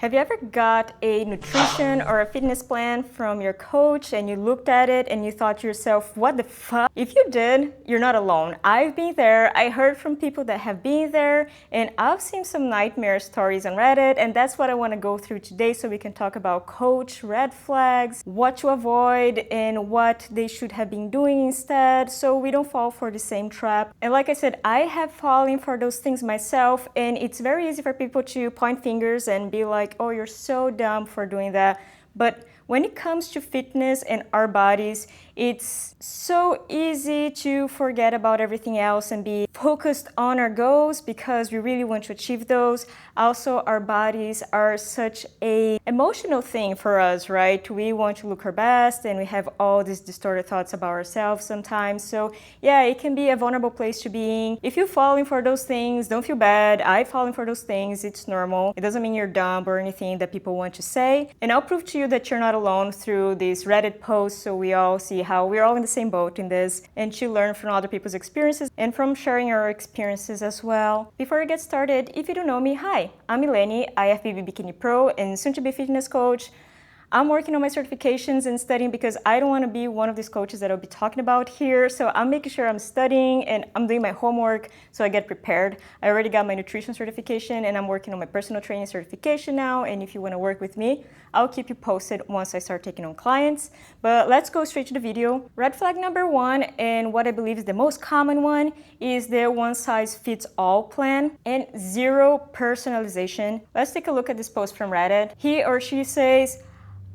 Have you ever got a nutrition or a fitness plan from your coach and you looked at it and you thought to yourself, what the fuck? If you did, you're not alone. I've been there. I heard from people that have been there, and I've seen some nightmare stories on Reddit, and that's what I want to go through today so we can talk about coach red flags, what to avoid, and what they should have been doing instead so we don't fall for the same trap. And like I said, I have fallen for those things myself, and it's very easy for people to point fingers and be like, oh, you're so dumb for doing that. But when it comes to fitness and our bodies, it's so easy to forget about everything else and be focused on our goals because we really want to achieve those. Also, our bodies are such an emotional thing for us, right? We want to look our best and we have all these distorted thoughts about ourselves sometimes. So yeah, it can be a vulnerable place to be in. If you're falling for those things, don't feel bad. I've fallen for those things. It's normal. It doesn't mean you're dumb or anything that people want to say. And I'll prove to you that you're not alone through these Reddit posts so we all see how we're all in the same boat in this, and to learn from other people's experiences and from sharing our experiences as well. Before we get started, if you don't know me, hi, I'm Eleni, IFBB Bikini Pro and soon to be fitness coach. I'm working on my certifications and studying because I don't want to be one of these coaches that I'll be talking about here. So I'm making sure I'm studying and I'm doing my homework so I get prepared. I already got my nutrition certification and I'm working on my personal training certification now. And if you want to work with me, I'll keep you posted once I start taking on clients. But let's go straight to the video. Red flag number one, and what I believe is the most common one, is the one-size-fits-all plan and zero personalization. Let's take a look at this post from Reddit. He or she says,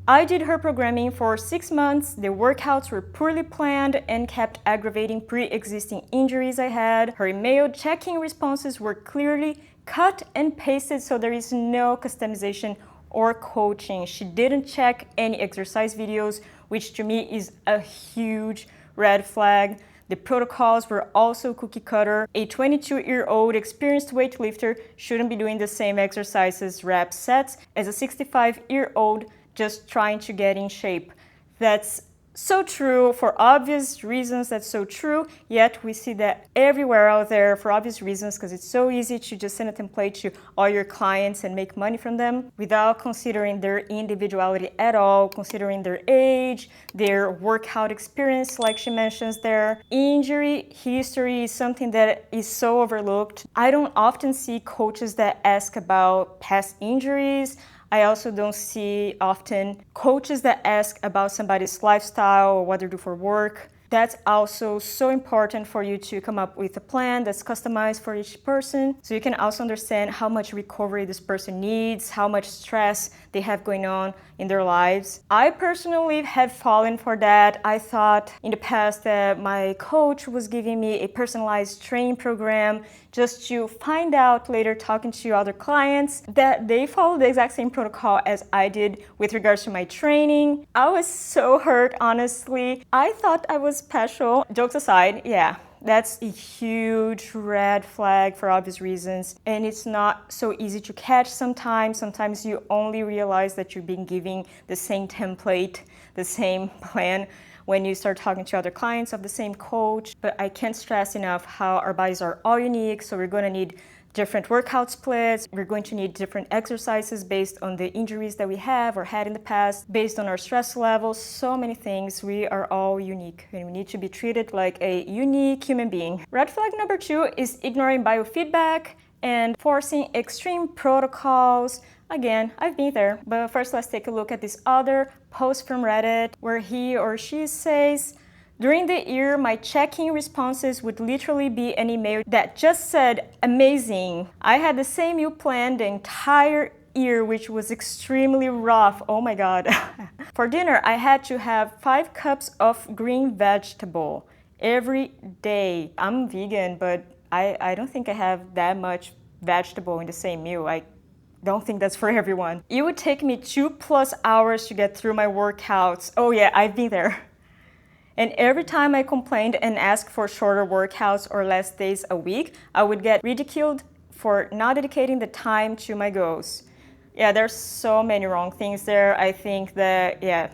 I did her programming for 6 months. The workouts were poorly planned and kept aggravating pre-existing injuries I had. Her email checking responses were clearly cut and pasted, so there is no customization or coaching. She didn't check any exercise videos, which to me is a huge red flag. The protocols were also cookie cutter. A 22-year-old experienced weightlifter shouldn't be doing the same exercises, reps, sets as a 65-year-old just trying to get in shape. That's so true for obvious reasons. That's so true, yet we see that everywhere out there for obvious reasons because it's so easy to just send a template to all your clients and make money from them without considering their individuality at all, considering their age, their workout experience, like she mentions there. Injury history is something that is so overlooked. I don't often see coaches that ask about past injuries. I also don't see often coaches that ask about somebody's lifestyle or what they do for work. That's also so important for you to come up with a plan that's customized for each person so you can also understand how much recovery this person needs, how much stress they have going on in their lives. I personally have fallen for that. I thought in the past that my coach was giving me a personalized training program just to find out later talking to other clients that they follow the exact same protocol as I did with regards to my training. I was so hurt, honestly. I thought I was special. Jokes aside, yeah, that's a huge red flag for obvious reasons. And it's not so easy to catch sometimes. Sometimes you only realize that you're being given the same template, the same plan when you start talking to other clients of the same coach. But I can't stress enough how our bodies are all unique. So we're going to need different workout splits. We're going to need different exercises based on the injuries that we have or had in the past, based on our stress levels, so many things. We are all unique and we need to be treated like a unique human being. Red flag number two is ignoring biofeedback and forcing extreme protocols. Again, I've been there, but first let's take a look at this other post from Reddit where he or she says, during the year, my check-in responses would literally be an email that just said, amazing. I had the same meal plan the entire year, which was extremely rough. Oh my God. For dinner, I had to have 5 cups of green vegetable every day. I'm vegan, but I don't think I have that much vegetable in the same meal. I don't think that's for everyone. It would take me 2+ hours to get through my workouts. Oh yeah, I've been there. And every time I complained and asked for shorter workouts or less days a week, I would get ridiculed for not dedicating the time to my goals. Yeah, there's so many wrong things there. I think that, yeah,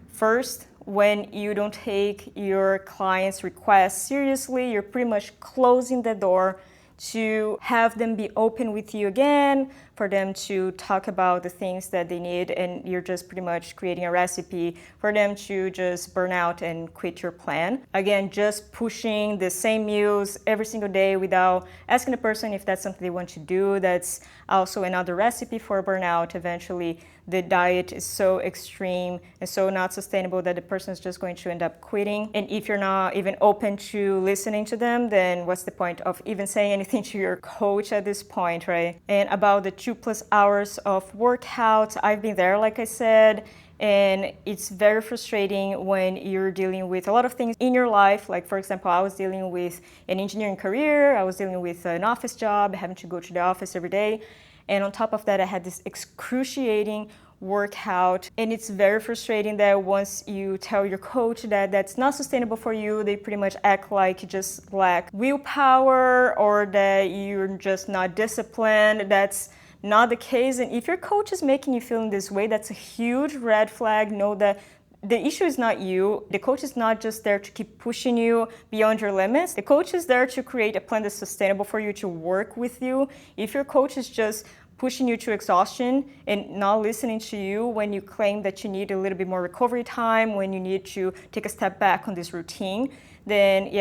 first, when you don't take your clients' requests seriously, you're pretty much closing the door to have them be open with you again, for them to talk about the things that they need, and you're just pretty much creating a recipe for them to just burn out and quit your plan. Again, just pushing the same meals every single day without asking the person if that's something they want to do. That's also another recipe for burnout. Eventually, the diet is so extreme and so not sustainable that the person is just going to end up quitting. And if you're not even open to listening to them, then what's the point of even saying anything to your coach at this point, right? And about the 2+ hours of workouts, I've been there, like I said, and it's very frustrating when you're dealing with a lot of things in your life. Like, for example, I was dealing with an engineering career, I was dealing with an office job, having to go to the office every day. And on top of that, I had this excruciating workout. And it's very frustrating that once you tell your coach that that's not sustainable for you, they pretty much act like you just lack willpower or that you're just not disciplined. That's not the case. And if your coach is making you feel in this way, that's a huge red flag. Know that the issue is not you. The coach is not just there to keep pushing you beyond your limits. The coach is there to create a plan that's sustainable for you, to work with you. If your coach is just pushing you to exhaustion and not listening to you when you claim that you need a little bit more recovery time, when you need to take a step back on this routine, then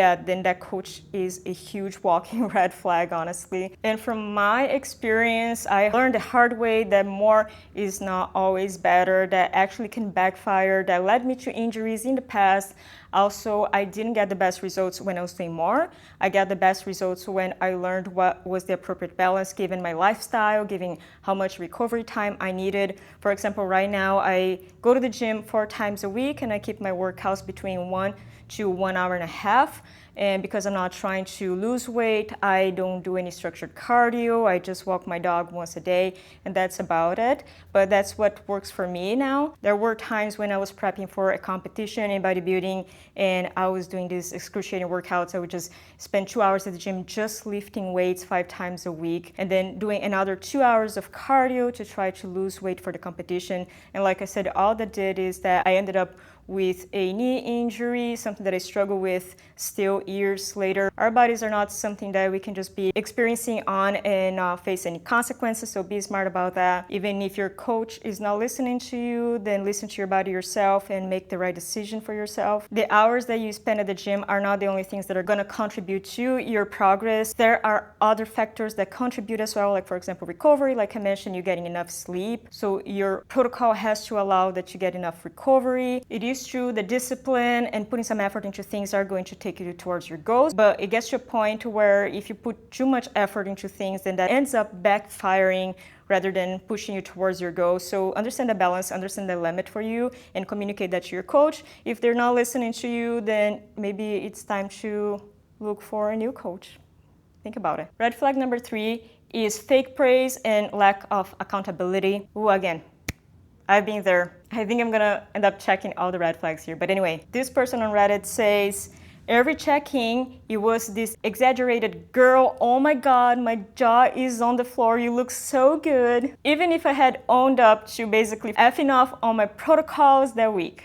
that coach is a huge walking red flag, honestly. And from my experience, I learned the hard way that more is not always better, that actually can backfire, that led me to injuries in the past. Also, I didn't get the best results when I was doing more. I got the best results when I learned what was the appropriate balance given my lifestyle, given how much recovery time I needed. For example, right now I go to the gym 4 times a week and I keep my workouts between 1 to 1.5 hours. And because I'm not trying to lose weight, I don't do any structured cardio. I just walk my dog once a day, and that's about it. But that's what works for me now. There were times when I was prepping for a competition in bodybuilding, and I was doing these excruciating workouts. I would just spend 2 hours at the gym just lifting weights 5 times a week, and then doing another 2 hours of cardio to try to lose weight for the competition. And like I said, all that did is that I ended up with a knee injury, something that I struggle with still years later. Our bodies are not something that we can just be experiencing on and not face any consequences, so be smart about that. Even if your coach is not listening to you, then listen to your body yourself and make the right decision for yourself. The hours that you spend at the gym are not the only things that are going to contribute to your progress. There are other factors that contribute as well, like for example recovery, like I mentioned, you getting enough sleep. So your protocol has to allow that you get enough recovery. It is true that discipline and putting some effort into things are going to take you towards your goals, but it gets to a point where if you put too much effort into things, then that ends up backfiring rather than pushing you towards your goals. So understand the balance, understand the limit for you, and communicate that to your coach. If they're not listening to you, then maybe it's time to look for a new coach. Think about it. Red flag number 3 is fake praise and lack of accountability. Ooh, again, I've been there. I think I'm gonna end up checking all the red flags here. But anyway, this person on Reddit says, every check-in, it was this exaggerated, girl, oh my God, my jaw is on the floor, you look so good. Even if I had owned up to basically effing off on my protocols that week,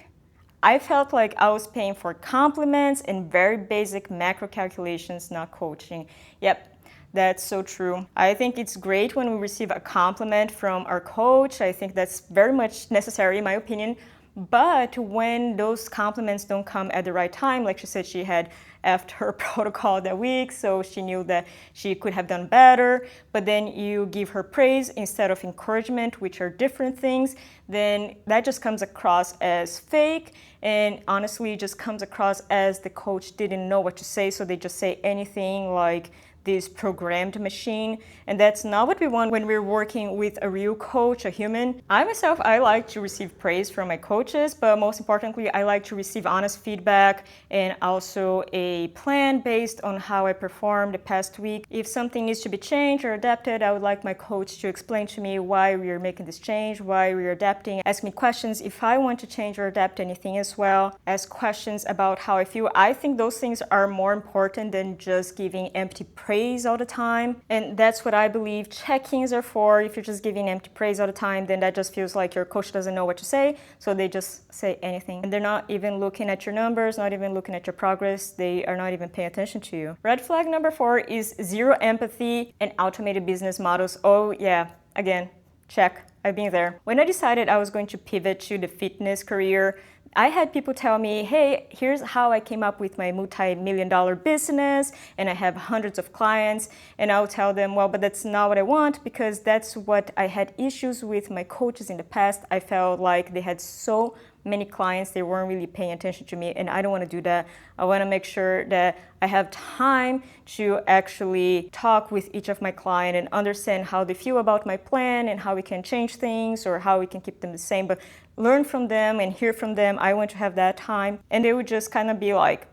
I felt like I was paying for compliments and very basic macro calculations, not coaching. Yep. That's so true. I think it's great when we receive a compliment from our coach. I think that's very much necessary in my opinion. But when those compliments don't come at the right time, like she said, she had effed her protocol that week, so she knew that she could have done better, but then you give her praise instead of encouragement, which are different things, then that just comes across as fake, and honestly just comes across as the coach didn't know what to say, so they just say anything like this programmed machine, and that's not what we want when we're working with a real coach, a human. I myself, I like to receive praise from my coaches, but most importantly, I like to receive honest feedback and also a plan based on how I performed the past week. If something needs to be changed or adapted, I would like my coach to explain to me why we are making this change, why we are adapting, ask me questions if I want to change or adapt anything as well, ask questions about how I feel. I think those things are more important than just giving empty praise all the time, and that's what I believe check-ins are for. If you're just giving empty praise all the time, then that just feels like your coach doesn't know what to say, so they just say anything, and they're not even looking at your numbers, not even looking at your progress. They are not even paying attention to you. Red flag number 4 is zero empathy and automated business models. Oh yeah, Again, check. I've been there. When I decided I was going to pivot to the fitness career, I had people tell me, hey, here's how I came up with my multi-million-dollar business and I have hundreds of clients. And I'll tell them, well, but that's not what I want, because that's what I had issues with my coaches in the past. I felt like they had so many clients, they weren't really paying attention to me, and I don't want to do that. I want to make sure that I have time to actually talk with each of my clients and understand how they feel about my plan and how we can change things or how we can keep them the same, but learn from them and hear from them. I want to have that time. And they would just kind of be like,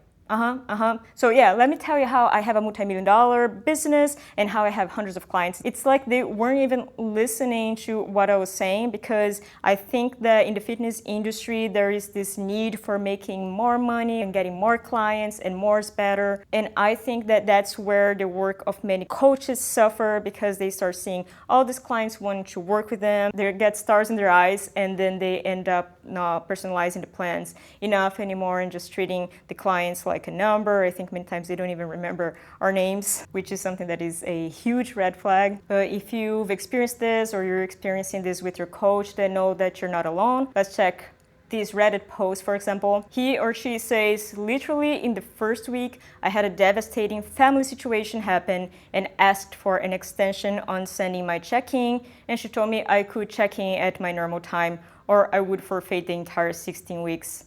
So yeah, let me tell you how I have a multi-million-dollar business and how I have hundreds of clients. It's like they weren't even listening to what I was saying, because I think that in the fitness industry, there is this need for making more money and getting more clients, and more is better. And I think that that's where the work of many coaches suffer, because they start seeing all these clients wanting to work with them. They get stars in their eyes, and then they end up not personalizing the plans enough anymore and just treating the clients like a number. I think many times they don't even remember our names, which is something that is a huge red flag. But if you've experienced this, or you're experiencing this with your coach, then know that you're not alone. Let's check this Reddit post, for example. He or she says, literally in the first week, I had a devastating family situation happen and asked for an extension on sending my check-in, and she told me I could check in at my normal time or I would forfeit the entire 16 weeks.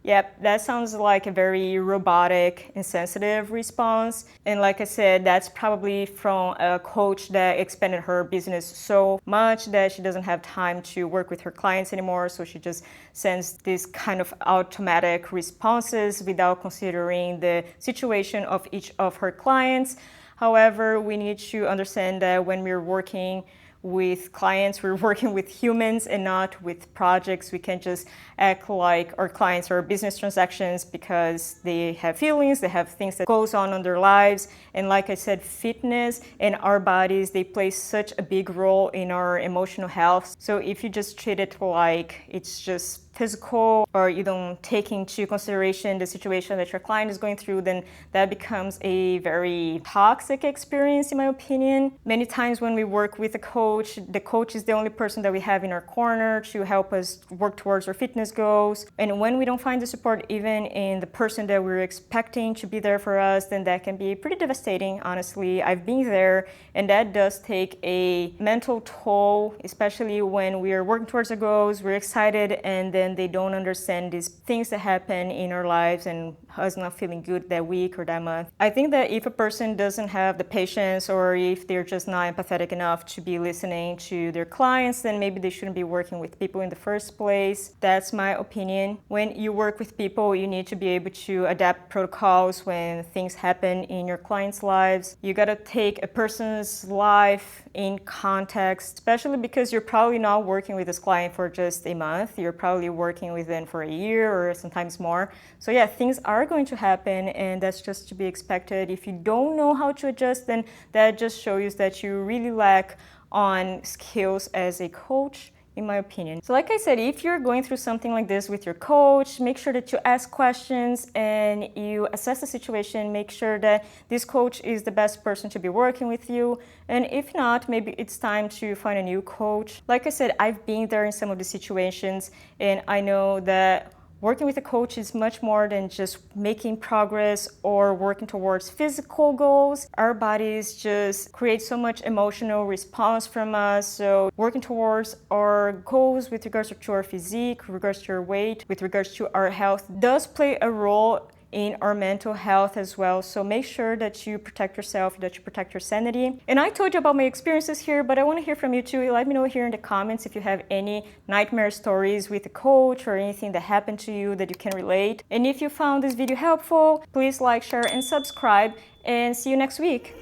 Yep, that sounds like a very robotic, insensitive response. And like I said, that's probably from a coach that expanded her business so much that she doesn't have time to work with her clients anymore. So she just sends these kind of automatic responses without considering the situation of each of her clients. However, we need to understand that when we're working with clients, we're working with humans and not with projects. We can't just act like our clients are business transactions, because they have feelings, they have things that goes on in their lives. And like I said, fitness and our bodies, they play such a big role in our emotional health. So if you just treat it like it's just physical, or you don't take into consideration the situation that your client is going through, then that becomes a very toxic experience, in my opinion. Many times when we work with a coach, the coach is the only person that we have in our corner to help us work towards our fitness goals. And when we don't find the support even in the person that we're expecting to be there for us, then that can be pretty devastating, honestly. I've been there, and that does take a mental toll, especially when we are working towards our goals, we're excited, and then they don't understand these things that happen in our lives and us not feeling good that week or that month. I think that if a person doesn't have the patience, or if they're just not empathetic enough to be listening to their clients, then maybe they shouldn't be working with people in the first place. That's my opinion. When you work with people, you need to be able to adapt protocols when things happen in your clients' lives. You gotta take a person's life in context, especially because you're probably not working with this client for just a month. You're probably working with them for a year or sometimes more. So yeah, things are going to happen, and that's just to be expected. If you don't know how to adjust, then that just shows that you really lack on skills as a coach, in my opinion. So like I said, if you're going through something like this with your coach, make sure that you ask questions and you assess the situation. Make sure that this coach is the best person to be working with you. And if not, maybe it's time to find a new coach. Like I said, I've been there in some of the situations, and I know that working with a coach is much more than just making progress or working towards physical goals. Our bodies just create so much emotional response from us. So working towards our goals with regards to our physique, with regards to our weight, with regards to our health, does play a role in our mental health as well. So make sure that you protect yourself, that you protect your sanity. And I told you about my experiences here, but I want to hear from you too. Let me know here in the comments if you have any nightmare stories with a coach or anything that happened to you that you can relate. And if you found this video helpful, please like, share, and subscribe, and see you next week.